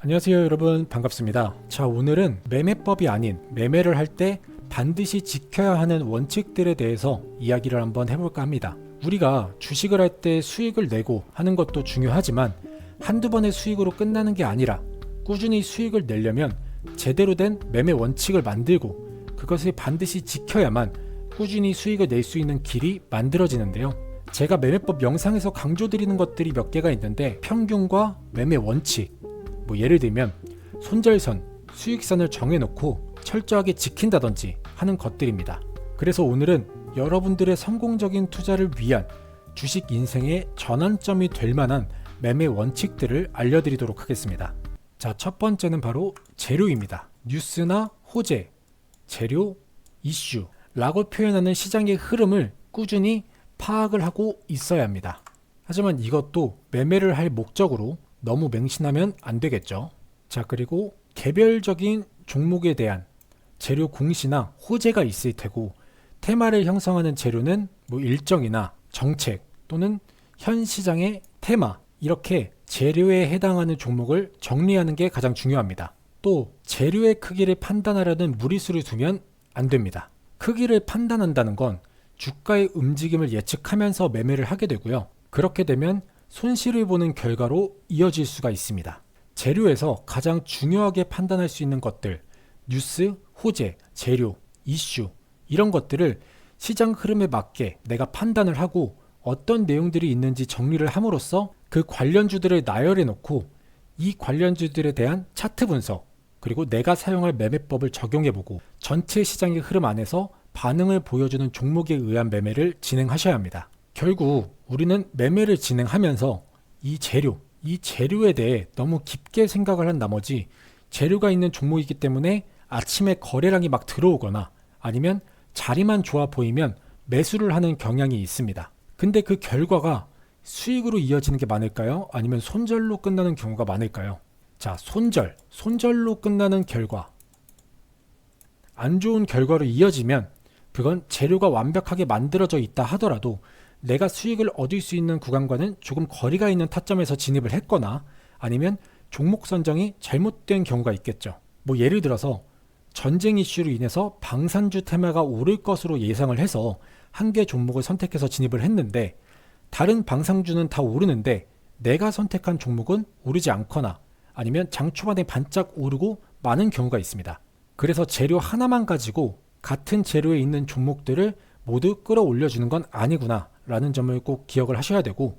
안녕하세요 여러분, 반갑습니다. 자, 오늘은 매매법이 아닌 매매를 할 때 반드시 지켜야 하는 원칙들에 대해서 이야기를 한번 해볼까 합니다. 우리가 주식을 할 때 수익을 내고 하는 것도 중요하지만 한두 번의 수익으로 끝나는 게 아니라 꾸준히 수익을 내려면 제대로 된 매매 원칙을 만들고 그것을 반드시 지켜야만 꾸준히 수익을 낼 수 있는 길이 만들어지는데요. 제가 매매법 영상에서 강조드리는 것들이 몇 개가 있는데, 평균과 매매 원칙, 예를 들면 손절선, 수익선을 정해놓고 철저하게 지킨다든지 하는 것들입니다. 그래서 오늘은 여러분들의 성공적인 투자를 위한 주식 인생의 전환점이 될 만한 매매 원칙들을 알려드리도록 하겠습니다. 자, 첫 번째는 바로 재료입니다. 뉴스나 호재, 재료, 이슈라고 표현하는 시장의 흐름을 꾸준히 파악을 하고 있어야 합니다. 하지만 이것도 매매를 할 목적으로 너무 맹신하면 안 되겠죠. 자, 그리고 개별적인 종목에 대한 재료 공시나 호재가 있을 테고, 테마를 형성하는 재료는 일정이나 정책 또는 현 시장의 테마, 이렇게 재료에 해당하는 종목을 정리하는 게 가장 중요합니다. 또 재료의 크기를 판단하려는 무리수를 두면 안 됩니다. 크기를 판단한다는 건 주가의 움직임을 예측하면서 매매를 하게 되고요. 그렇게 되면 손실을 보는 결과로 이어질 수가 있습니다. 재료에서 가장 중요하게 판단할 수 있는 것들, 뉴스, 호재, 재료, 이슈, 이런 것들을 시장 흐름에 맞게 내가 판단을 하고 어떤 내용들이 있는지 정리를 함으로써 그 관련주들을 나열해 놓고 이 관련주들에 대한 차트 분석, 그리고 내가 사용할 매매법을 적용해보고 전체 시장의 흐름 안에서 반응을 보여주는 종목에 의한 매매를 진행하셔야 합니다. 결국 우리는 매매를 진행하면서 이 재료에 대해 너무 깊게 생각을 한 나머지, 재료가 있는 종목이기 때문에 아침에 거래량이 막 들어오거나 아니면 자리만 좋아 보이면 매수를 하는 경향이 있습니다. 근데 그 결과가 수익으로 이어지는 게 많을까요? 아니면 손절로 끝나는 경우가 많을까요? 자, 손절로 끝나는 결과, 안 좋은 결과로 이어지면 그건 재료가 완벽하게 만들어져 있다 하더라도 내가 수익을 얻을 수 있는 구간과는 조금 거리가 있는 타점에서 진입을 했거나 아니면 종목 선정이 잘못된 경우가 있겠죠. 예를 들어서 전쟁 이슈로 인해서 방산주 테마가 오를 것으로 예상을 해서 한 개 종목을 선택해서 진입을 했는데, 다른 방산주는 다 오르는데 내가 선택한 종목은 오르지 않거나 아니면 장 초반에 반짝 오르고 마는 경우가 있습니다. 그래서 재료 하나만 가지고 같은 재료에 있는 종목들을 모두 끌어올려주는 건 아니구나 라는 점을 꼭 기억을 하셔야 되고,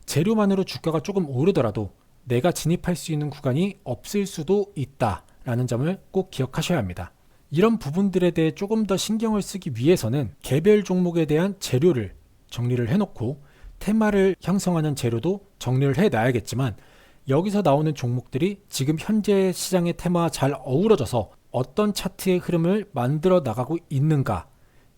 재료만으로 주가가 조금 오르더라도 내가 진입할 수 있는 구간이 없을 수도 있다 라는 점을 꼭 기억하셔야 합니다. 이런 부분들에 대해 조금 더 신경을 쓰기 위해서는 개별 종목에 대한 재료를 정리를 해놓고 테마를 형성하는 재료도 정리를 해놔야겠지만, 여기서 나오는 종목들이 지금 현재 시장의 테마와 잘 어우러져서 어떤 차트의 흐름을 만들어 나가고 있는가,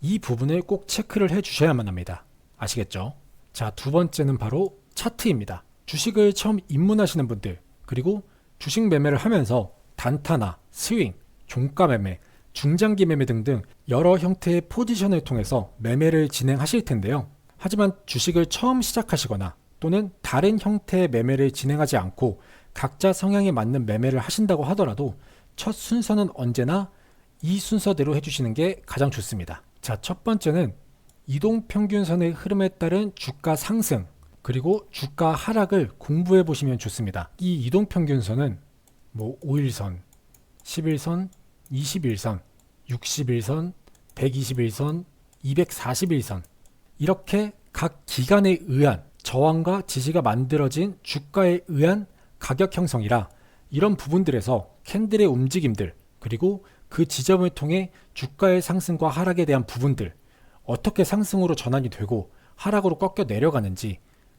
이 부분을 꼭 체크를 해 주셔야만 합니다. 아시겠죠? 자, 두 번째는 바로 차트입니다. 주식을 처음 입문하시는 분들, 그리고 주식 매매를 하면서 단타나 스윙, 종가 매매, 중장기 매매 등등 여러 형태의 포지션을 통해서 매매를 진행하실 텐데요. 하지만 주식을 처음 시작하시거나 또는 다른 형태의 매매를 진행하지 않고 각자 성향에 맞는 매매를 하신다고 하더라도 첫 순서는 언제나 이 순서대로 해주시는 게 가장 좋습니다. 자, 첫 번째는 이동평균선의 흐름에 따른 주가 상승, 그리고 주가 하락을 공부해 보시면 좋습니다. 이 이동평균선은 5일선, 10일선, 21선, 60일선, 121선, 241선, 이렇게 각 기간에 의한 저항과 지지가 만들어진 주가에 의한 가격 형성이라, 이런 부분들에서 캔들의 움직임들, 그리고 그 지점을 통해 주가의 상승과 하락에 대한 부분들, 어떻게 상승으로 전환이 되고 하락으로 꺾여 내려가는지,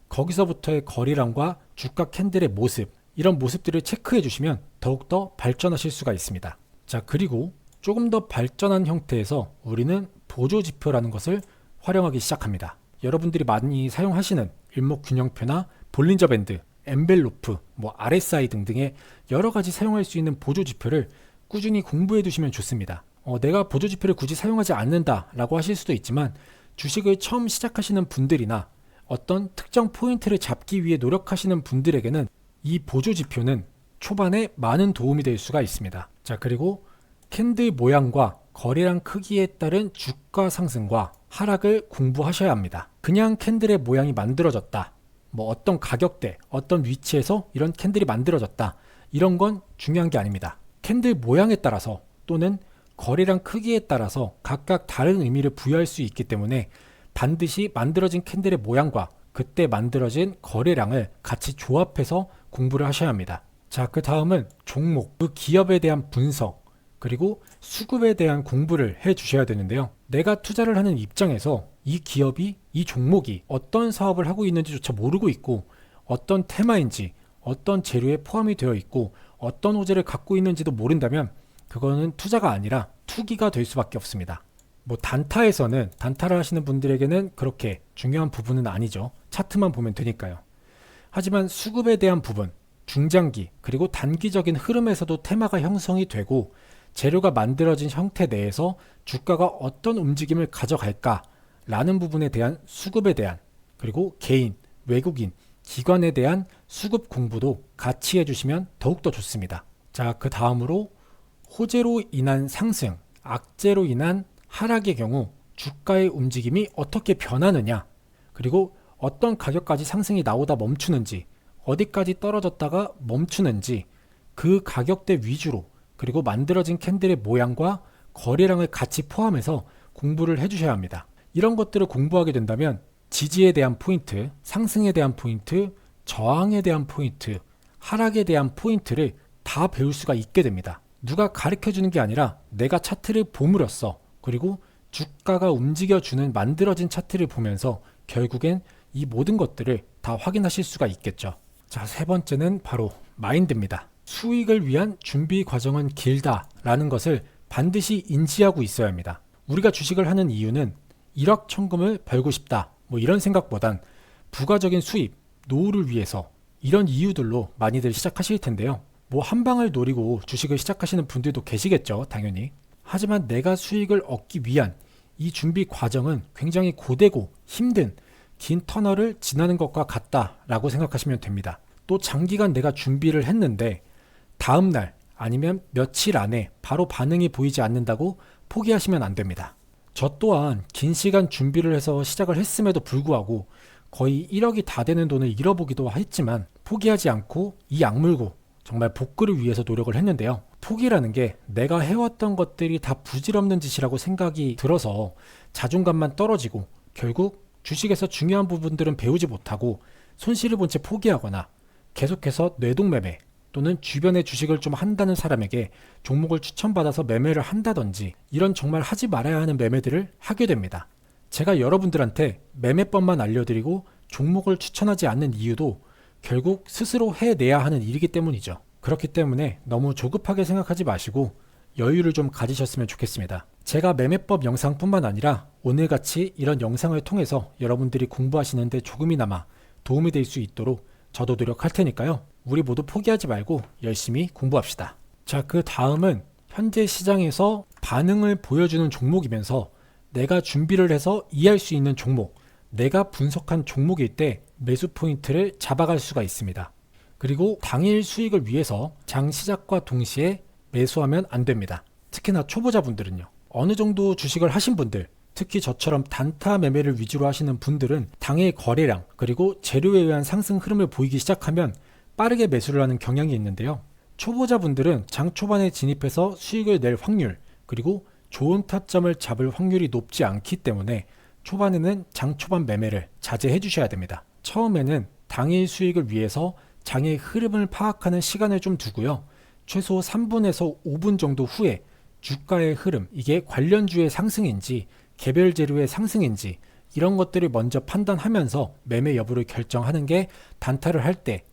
거기서부터의 거리량과 주가 캔들의 모습, 이런 모습들을 체크해 주시면 더욱더 발전하실 수가 있습니다. 자, 그리고 조금 더 발전한 형태에서 우리는 보조지표라는 것을 활용하기 시작합니다. 여러분들이 많이 사용하시는 일목균형표나 볼린저 밴드, 엔벨로프, RSI 등등의 여러 가지 사용할 수 있는 보조지표를 꾸준히 공부해 두시면 좋습니다. 내가 보조지표를 굳이 사용하지 않는다 라고 하실 수도 있지만, 주식을 처음 시작하시는 분들이나 어떤 특정 포인트를 잡기 위해 노력하시는 분들에게는 이 보조지표는 초반에 많은 도움이 될 수가 있습니다. 자, 그리고 캔들 모양과 거래량 크기에 따른 주가 상승과 하락을 공부하셔야 합니다. 그냥 캔들의 모양이 만들어졌다, 뭐 어떤 가격대, 어떤 위치에서 이런 캔들이 만들어졌다, 이런 건 중요한 게 아닙니다. 캔들 모양에 따라서 또는 거래량 크기에 따라서 각각 다른 의미를 부여할 수 있기 때문에 반드시 만들어진 캔들의 모양과 그때 만들어진 거래량을 같이 조합해서 공부를 하셔야 합니다. 자, 그 다음은 종목, 그 기업에 대한 분석, 그리고 수급에 대한 공부를 해 주셔야 되는데요. 내가 투자를 하는 입장에서 이 기업이, 이 종목이 어떤 사업을 하고 있는지조차 모르고 있고, 어떤 테마인지, 어떤 재료에 포함이 되어 있고, 어떤 호재를 갖고 있는지도 모른다면 그거는 투자가 아니라 투기가 될 수밖에 없습니다. 뭐 단타에서는, 단타를 하시는 분들에게는 그렇게 중요한 부분은 아니죠. 차트만 보면 되니까요. 하지만 수급에 대한 부분, 중장기 그리고 단기적인 흐름에서도 테마가 형성이 되고 재료가 만들어진 형태 내에서 주가가 어떤 움직임을 가져갈까 라는 부분에 대한 수급에 대한, 그리고 개인, 외국인, 기관에 대한 수급 공부도 같이 해주시면 더욱더 좋습니다. 자, 그 다음으로 호재로 인한 상승, 악재로 인한 하락의 경우 주가의 움직임이 어떻게 변하느냐, 그리고 어떤 가격까지 상승이 나오다 멈추는지, 어디까지 떨어졌다가 멈추는지, 그 가격대 위주로, 그리고 만들어진 캔들의 모양과 거래량을 같이 포함해서 공부를 해주셔야 합니다. 이런 것들을 공부하게 된다면 지지에 대한 포인트, 상승에 대한 포인트, 저항에 대한 포인트, 하락에 대한 포인트를 다 배울 수가 있게 됩니다. 누가 가르쳐주는 게 아니라 내가 차트를 봄으로써, 그리고 주가가 움직여주는 만들어진 차트를 보면서 결국엔 이 모든 것들을 다 확인하실 수가 있겠죠. 자, 세 번째는 바로 마인드입니다. 수익을 위한 준비 과정은 길다라는 것을 반드시 인지하고 있어야 합니다. 우리가 주식을 하는 이유는 일확천금을 벌고 싶다, 뭐 이런 생각보단 부가적인 수입, 노후를 위해서, 이런 이유들로 많이들 시작하실 텐데요. 뭐 한 방을 노리고 주식을 시작하시는 분들도 계시겠죠, 당연히. 하지만 내가 수익을 얻기 위한 이 준비 과정은 굉장히 고되고 힘든 긴 터널을 지나는 것과 같다라고 생각하시면 됩니다. 또 장기간 내가 준비를 했는데 다음날 아니면 며칠 안에 바로 반응이 보이지 않는다고 포기하시면 안 됩니다. 저 또한 긴 시간 준비를 해서 시작을 했음에도 불구하고 거의 1억이 다 되는 돈을 잃어보기도 했지만 포기하지 않고 이 악물고 정말 복구를 위해서 노력을 했는데요. 포기라는 게 내가 해왔던 것들이 다 부질없는 짓이라고 생각이 들어서 자존감만 떨어지고 결국 주식에서 중요한 부분들은 배우지 못하고 손실을 본 채 포기하거나 계속해서 뇌동매매 또는 주변에 주식을 좀 한다는 사람에게 종목을 추천받아서 매매를 한다든지 이런 정말 하지 말아야 하는 매매들을 하게 됩니다. 제가 여러분들한테 매매법만 알려드리고 종목을 추천하지 않는 이유도 결국 스스로 해내야 하는 일이기 때문이죠. 그렇기 때문에 너무 조급하게 생각하지 마시고 여유를 좀 가지셨으면 좋겠습니다. 제가 매매법 영상뿐만 아니라 오늘같이 이런 영상을 통해서 여러분들이 공부하시는데 조금이나마 도움이 될 수 있도록 저도 노력할 테니까요. 우리 모두 포기하지 말고 열심히 공부합시다. 자, 그 다음은 현재 시장에서 반응을 보여주는 종목이면서 내가 준비를 해서 이해할 수 있는 종목, 내가 분석한 종목일 때 매수 포인트를 잡아갈 수가 있습니다. 그리고 당일 수익을 위해서 장 시작과 동시에 매수하면 안 됩니다. 특히나 초보자분들은요. 어느 정도 주식을 하신 분들, 특히 저처럼 단타 매매를 위주로 하시는 분들은 당일 거래량 그리고 재료에 의한 상승 흐름을 보이기 시작하면 빠르게 매수를 하는 경향이 있는데요. 초보자분들은 장 초반에 진입해서 수익을 낼 확률 그리고 좋은 타점을 잡을 확률이 높지 않기 때문에 초반에는 장 초반 매매를 자제해 주셔야 됩니다. 처음에는 당일 수익을 위해서 장의 흐름을 파악하는 시간을 좀 두고요. 최소 3분에서 5분 정도 후에 주가의 흐름, 이게 관련주의 상승인지 개별 재료의 상승인지 이런 것들을 먼저 판단하면서 매매 여부를 결정하는 게 단타를 할 때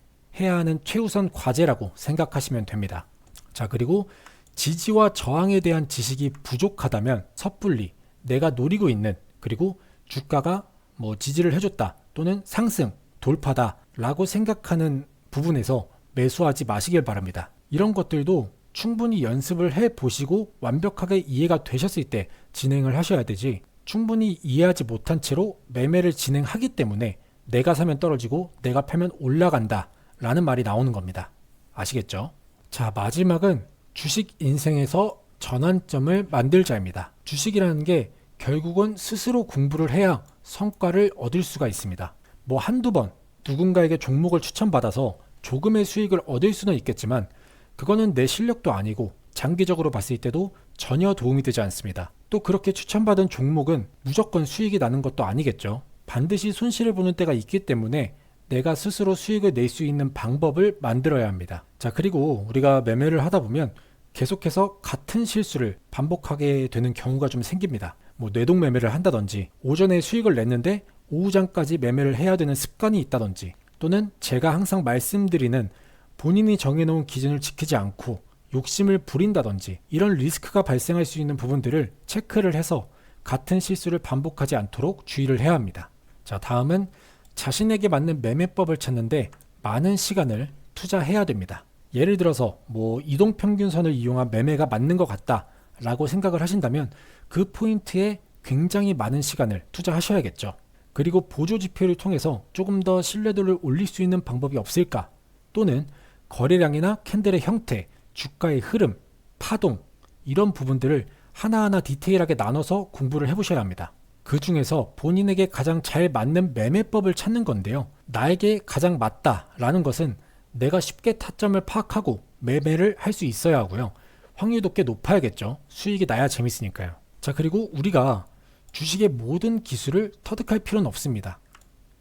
해야 하는 최우선 과제라고 생각하시면 됩니다. 자, 그리고 지지와 저항에 대한 지식이 부족하다면 섣불리 내가 노리고 있는, 그리고 주가가 뭐 지지를 해줬다 또는 상승, 돌파다 라고 생각하는 부분에서 매수하지 마시길 바랍니다. 이런 것들도 충분히 연습을 해보시고 완벽하게 이해가 되셨을 때 진행을 하셔야 되지, 충분히 이해하지 못한 채로 매매를 진행하기 때문에 내가 사면 떨어지고 내가 팔면 올라간다 라는 말이 나오는 겁니다. 아시겠죠? 자, 마지막은 주식 인생에서 전환점을 만들자입니다. 주식이라는 게 결국은 스스로 공부를 해야 성과를 얻을 수가 있습니다. 뭐 한두 번 누군가에게 종목을 추천받아서 조금의 수익을 얻을 수는 있겠지만 그거는 내 실력도 아니고 장기적으로 봤을 때도 전혀 도움이 되지 않습니다. 또 그렇게 추천받은 종목은 무조건 수익이 나는 것도 아니겠죠. 반드시 손실을 보는 때가 있기 때문에 내가 스스로 수익을 낼 수 있는 방법을 만들어야 합니다. 자, 그리고 우리가 매매를 하다 보면 계속해서 같은 실수를 반복하게 되는 경우가 좀 생깁니다. 뭐 뇌동 매매를 한다든지 오전에 수익을 냈는데 오후장까지 매매를 해야 되는 습관이 있다든지 또는 제가 항상 말씀드리는 본인이 정해놓은 기준을 지키지 않고 욕심을 부린다든지 이런 리스크가 발생할 수 있는 부분들을 체크를 해서 같은 실수를 반복하지 않도록 주의를 해야 합니다. 자, 다음은 자신에게 맞는 매매법을 찾는데 많은 시간을 투자해야 됩니다. 예를 들어서 뭐 이동평균선을 이용한 매매가 맞는 것 같다 라고 생각을 하신다면 그 포인트에 굉장히 많은 시간을 투자하셔야겠죠. 그리고 보조지표를 통해서 조금 더 신뢰도를 올릴 수 있는 방법이 없을까? 또는 거래량이나 캔들의 형태, 주가의 흐름, 파동 이런 부분들을 하나하나 디테일하게 나눠서 공부를 해보셔야 합니다. 그 중에서 본인에게 가장 잘 맞는 매매법을 찾는 건데요. 나에게 가장 맞다라는 것은 내가 쉽게 타점을 파악하고 매매를 할 수 있어야 하고요. 확률도 꽤 높아야겠죠. 수익이 나야 재밌으니까요. 자, 그리고 우리가 주식의 모든 기술을 터득할 필요는 없습니다.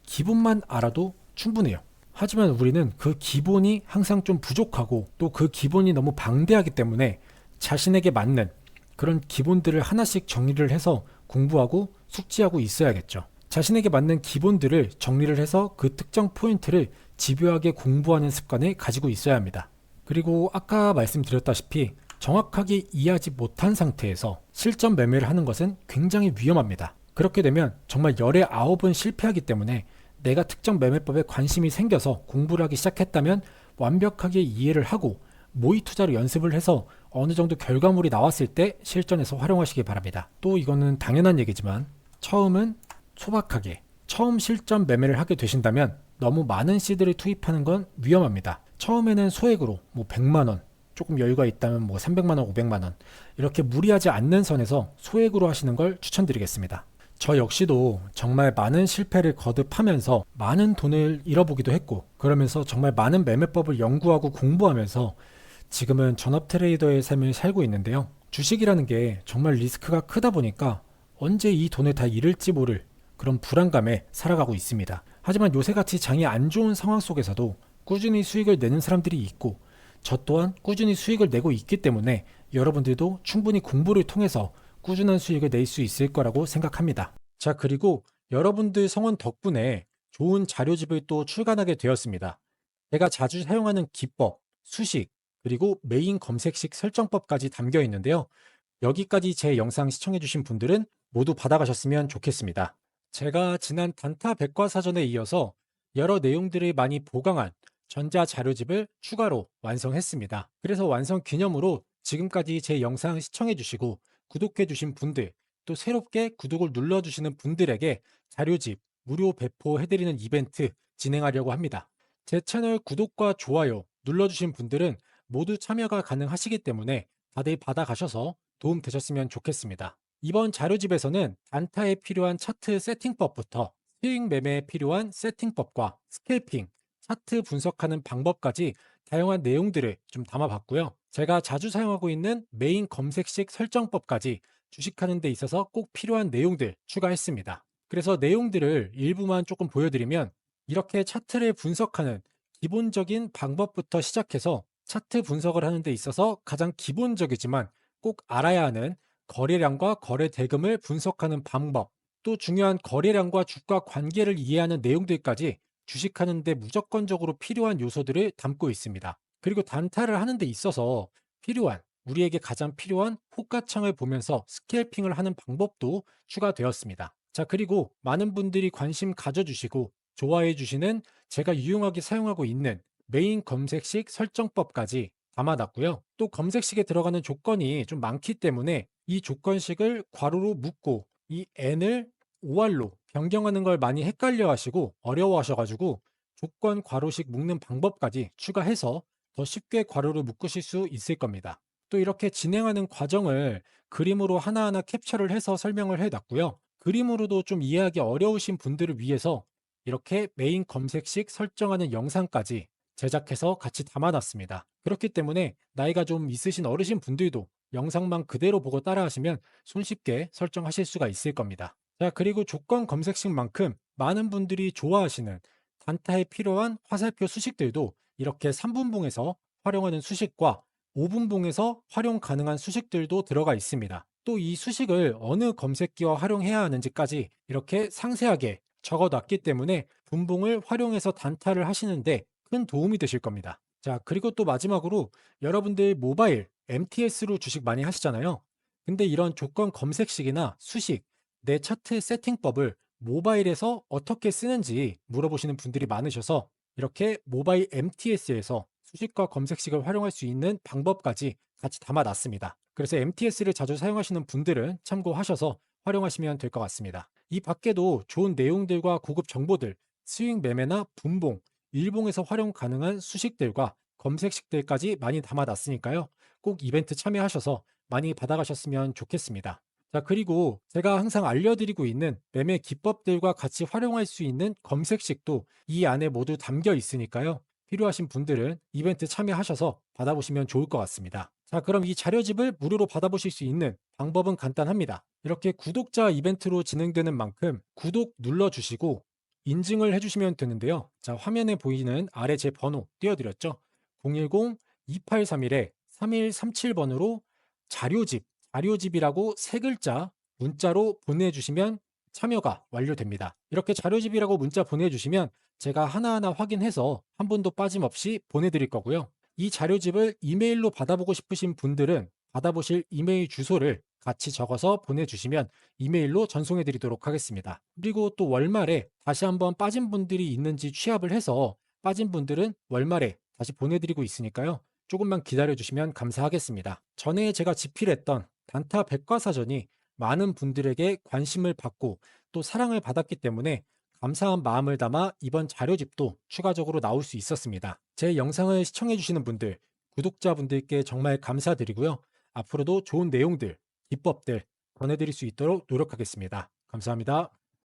기본만 알아도 충분해요. 하지만 우리는 그 기본이 항상 좀 부족하고 또 그 기본이 너무 방대하기 때문에 자신에게 맞는 그런 기본들을 하나씩 정리를 해서 공부하고 숙지하고 있어야겠죠. 자신에게 맞는 기본들을 정리를 해서 그 특정 포인트를 집요하게 공부하는 습관을 가지고 있어야 합니다. 그리고 아까 말씀드렸다시피 정확하게 이해하지 못한 상태에서 실전 매매를 하는 것은 굉장히 위험합니다. 그렇게 되면 정말 열의 9은 실패하기 때문에 내가 특정 매매법에 관심이 생겨서 공부를 하기 시작했다면 완벽하게 이해를 하고 모의 투자로 연습을 해서 어느 정도 결과물이 나왔을 때 실전에서 활용하시기 바랍니다. 또 이거는 당연한 얘기지만 처음은 소박하게 처음 실전 매매를 하게 되신다면 너무 많은 시드를 투입하는 건 위험합니다. 처음에는 소액으로 뭐 100만원, 조금 여유가 있다면 뭐 300만원, 500만원 이렇게 무리하지 않는 선에서 소액으로 하시는 걸 추천드리겠습니다. 저 역시도 정말 많은 실패를 거듭하면서 많은 돈을 잃어보기도 했고 그러면서 정말 많은 매매법을 연구하고 공부하면서 지금은 전업 트레이더의 삶을 살고 있는데요. 주식이라는 게 정말 리스크가 크다 보니까 언제 이 돈을 다 잃을지 모를 그런 불안감에 살아가고 있습니다. 하지만 요새같이 장이 안 좋은 상황 속에서도 꾸준히 수익을 내는 사람들이 있고 저 또한 꾸준히 수익을 내고 있기 때문에 여러분들도 충분히 공부를 통해서 꾸준한 수익을 낼 수 있을 거라고 생각합니다. 자, 그리고 여러분들 성원 덕분에 좋은 자료집을 또 출간하게 되었습니다. 제가 자주 사용하는 기법, 수식, 그리고 메인 검색식 설정법까지 담겨 있는데요. 여기까지 제 영상 시청해주신 분들은 모두 받아가셨으면 좋겠습니다. 제가 지난 단타 백과사전에 이어서 여러 내용들을 많이 보강한 전자 자료집을 추가로 완성했습니다. 그래서 완성 기념으로 지금까지 제 영상 시청해주시고 구독해주신 분들, 또 새롭게 구독을 눌러주시는 분들에게 자료집 무료 배포해드리는 이벤트 진행하려고 합니다. 제 채널 구독과 좋아요 눌러주신 분들은 모두 참여가 가능하시기 때문에 다들 받아가셔서 도움 되셨으면 좋겠습니다. 이번 자료집에서는 단타에 필요한 차트 세팅법부터 수익 매매에 필요한 세팅법과 스캘핑, 차트 분석하는 방법까지 다양한 내용들을 좀 담아봤고요. 제가 자주 사용하고 있는 메인 검색식 설정법까지 주식하는 데 있어서 꼭 필요한 내용들 추가했습니다. 그래서 내용들을 일부만 조금 보여드리면 이렇게 차트를 분석하는 기본적인 방법부터 시작해서 차트 분석을 하는 데 있어서 가장 기본적이지만 꼭 알아야 하는 거래량과 거래 대금을 분석하는 방법, 또 중요한 거래량과 주가 관계를 이해하는 내용들까지 주식하는 데 무조건적으로 필요한 요소들을 담고 있습니다. 그리고 단타를 하는 데 있어서 우리에게 가장 필요한 호가창을 보면서 스캘핑을 하는 방법도 추가되었습니다. 자, 그리고 많은 분들이 관심 가져주시고 좋아해 주시는 제가 유용하게 사용하고 있는 메인 검색식 설정법까지 담아놨고요. 또 검색식에 들어가는 조건이 좀 많기 때문에 이 조건식을 괄호로 묶고 이 n을 OR로 변경하는 걸 많이 헷갈려 하시고 어려워 하셔가지고 조건 괄호식 묶는 방법까지 추가해서 더 쉽게 괄호를 묶으실 수 있을 겁니다. 또 이렇게 진행하는 과정을 그림으로 하나하나 캡처를 해서 설명을 해놨고요. 그림으로도 좀 이해하기 어려우신 분들을 위해서 이렇게 메인 검색식 설정하는 영상까지 제작해서 같이 담아놨습니다. 그렇기 때문에 나이가 좀 있으신 어르신 분들도 영상만 그대로 보고 따라하시면 손쉽게 설정하실 수가 있을 겁니다. 자, 그리고 조건 검색식만큼 많은 분들이 좋아하시는 단타에 필요한 화살표 수식들도 이렇게 3분봉에서 활용하는 수식과 5분봉에서 활용 가능한 수식들도 들어가 있습니다. 또 이 수식을 어느 검색기와 활용해야 하는지까지 이렇게 상세하게 적어 놨기 때문에 분봉을 활용해서 단타를 하시는데 큰 도움이 되실 겁니다. 자, 그리고 또 마지막으로 여러분들 모바일 MTS로 주식 많이 하시잖아요. 근데 이런 조건 검색식이나 수식, 내 차트 세팅법을 모바일에서 어떻게 쓰는지 물어보시는 분들이 많으셔서 이렇게 모바일 MTS에서 수식과 검색식을 활용할 수 있는 방법까지 같이 담아놨습니다. 그래서 MTS를 자주 사용하시는 분들은 참고하셔서 활용하시면 될 것 같습니다. 이 밖에도 좋은 내용들과 고급 정보들, 스윙 매매나 분봉, 일봉에서 활용 가능한 수식들과 검색식들까지 많이 담아놨으니까요. 꼭 이벤트 참여하셔서 많이 받아가셨으면 좋겠습니다. 자, 그리고 제가 항상 알려드리고 있는 매매 기법들과 같이 활용할 수 있는 검색식도 이 안에 모두 담겨 있으니까요. 필요하신 분들은 이벤트 참여하셔서 받아보시면 좋을 것 같습니다. 자, 그럼 이 자료집을 무료로 받아보실 수 있는 방법은 간단합니다. 이렇게 구독자 이벤트로 진행되는 만큼 구독 눌러주시고 인증을 해주시면 되는데요. 자, 화면에 보이는 아래 제 번호 띄워드렸죠? 010-2831-3137번으로 자료집이라고 세 글자 문자로 보내주시면 참여가 완료됩니다. 이렇게 자료집이라고 문자 보내주시면 제가 하나하나 확인해서 한 분도 빠짐없이 보내드릴 거고요. 이 자료집을 이메일로 받아보고 싶으신 분들은 받아보실 이메일 주소를 같이 적어서 보내주시면 이메일로 전송해 드리도록 하겠습니다. 그리고 또 월말에 다시 한번 빠진 분들이 있는지 취합을 해서 빠진 분들은 월말에 다시 보내드리고 있으니까요. 조금만 기다려 주시면 감사하겠습니다. 전에 제가 집필했던 단타 백과사전이 많은 분들에게 관심을 받고 또 사랑을 받았기 때문에 감사한 마음을 담아 이번 자료집도 추가적으로 나올 수 있었습니다. 제 영상을 시청해 주시는 분들, 구독자분들께 정말 감사드리고요. 앞으로도 좋은 내용들, 기법들 전해드릴 수 있도록 노력하겠습니다. 감사합니다.